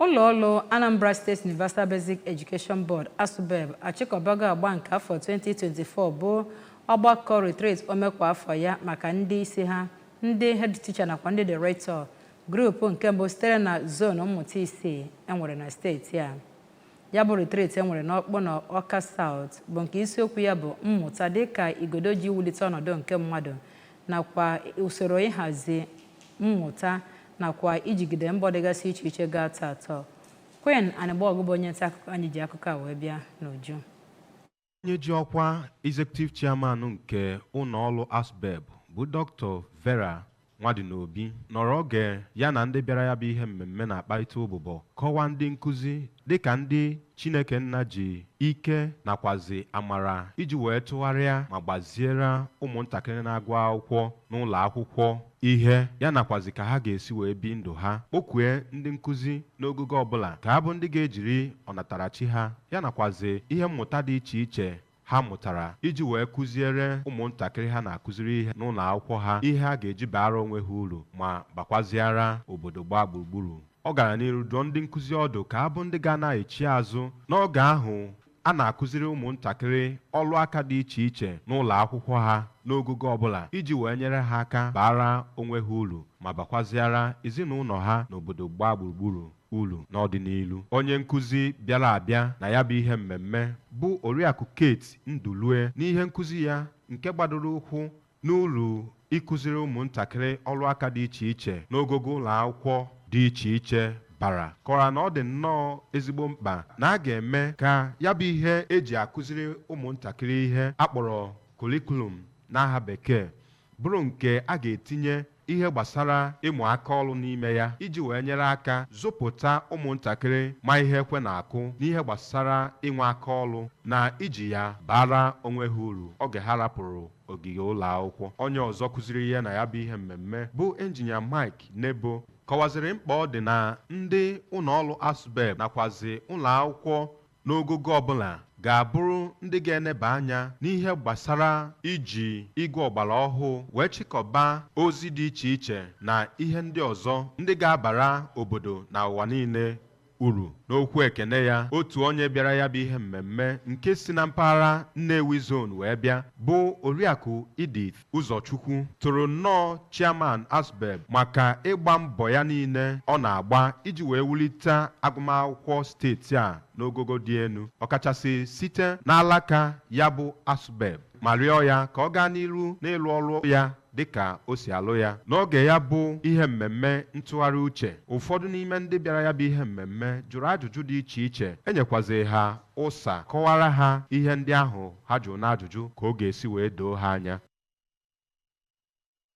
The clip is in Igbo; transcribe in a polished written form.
Ụlọọrụ Anambra State Universal Basic Education Board ASUBEB Achikobala agba nke afọ 2024 bụ ọgbakọ retreat omekwa afọ ya maka ndị isi ha, ndị head teacher nakwa ndị director grupu nke mbụ sitere na zone mmụta isii enwere na steeti a. Ya bụ retreat enwere n'Ọkpụ na Ọka South bụ nke isiokwu ya bụ mmụta dịka igodo ji wulite ọnọdụ nke mmadụ nakwa usoro ịhazi mmụta nakwa ijigide mbọ dịgasị iche iche ga-atọ atọ. Queen Anịgbọgụ bụ onye nta akụkọ anyị ji akụkọ a wee bịa n'uju. Onye ji ọkwa executive chairman nke ụlọọrụ ASUBEB bụ Dr. Vera Nwadinobi nọrọ oge ya na ndị bịara ya bụ ihe mmemme na-akparịta ụbụbọ kọwaa ndị nkụzi dịka ndị Chineke nna ji ike nakwazi amara iji wee tụgharịa ma gbaziere ụmụntakịrị na-agụ akwụkwọ n'ụlọ akwụkwọ ihe ya nakwazi ka ha ga-esi wee bi ndụ ha. Okwue ndị nkụzi n'ogogo ọbụla ka ha bụ ndị ga-ejiri ọnatarachi ha ya nakwazi ihe mmụta dị iche iche ha mụtara iji wee kụziere ụmụntakịrị ha na-akụziri ihe n'ụlọ akwụkwọ ha ihe ha ga-eji baara onwe ha uru ma bakwaziara obodo gbaa gburugburu. Ọ gara n'iru dụọ ndị nkụzi ọdụ ka ha bụ ndị ga na-echi azụ n'oge ahụ a na-akụziri ụmụntakịrị ọrụ aka dị iche iche n'ụlọ akwụkwọ ha n'ogogo ọbụla iji wee nyere ha aka baara onwe ha uru ma bakwaziara ezinụlọ ha n'obodo gbaa gburugburu uru n'ọdịnihu. Onye nkụzi bịara abịa na ya bụ ihe mmemme bụ Oriakụ Kate Ndulue n'ihe nkụzi ya nke gbadoro ụkwụ n'uru ịkụziri ụmụntakịrị ọrụ aka dị iche iche n'ogogo ụlọ akwụkwọ dị iche iche bara kọrọ na ọ dị nnọọ ezigbo mkpa na a ga-eme ka ya bụ ihe eji akụziri ụmụntakịrị ihe akpọrọ kurikulum n'aha bekee bụrụ nke a ga-etinye ihe gbasara ịmụ aka ọrụ n'ime ya iji wee nyere aka zụpụta ụmụntakịrị ma ihe ekwe na-akụ n'ihe gbasara inwe aka ọrụ na iji ya bara onwe ha uru oge ha rapụrụ ogige ụlọ akwụkwọ. Onye ọzọ kụziri ihe na ya bụ ihe mmemme bụ injinia Mike Nebo kọwaziri mkpa ọ dị na ndị ụlọọrụ ASUBEB nakwazi ụlọ akwụkwọ n'ogogo ọbụla ga-abụrụ ndị ga-eneba anya n'ihe gbasara iji igwe ọgbara ọhụụ wee chịkọba ozi dị iche iche na ihe ndị ọzọ ndị ga-abara obodo na ụwa niile uru. N'okwu ekene ya, otu onye bịara ya bụ ihe mmemme nke si na mpaghara Nnewi zone wee bịa bụ Oriakụ Edith Ụzọchukwu toro nnọọ chairman ASUBEB maka ịgba mbọ ya niile ọ na-agba iji wee wulite agụmakwụkwọ steeti a n'ogogo dị elu ọkachasị site n'alaka ya bụ ASUBEB ma rịọ ya ka ọ gaa n'iru n'ịlụ ọrụ ya dịka o si alụ ya. N'oge ya bụ ihe mmemme ntụgharị uche, ụfọdụ n'ime ndị bịara ya bụ ihe mmemme jụrụ ajụjụ dị iche iche enyekwazi ha ụsa kọwara ha ihe ndị ahụ ha jụrụ n'ajụjụ ka ọ ga-esi wee doo ha anya.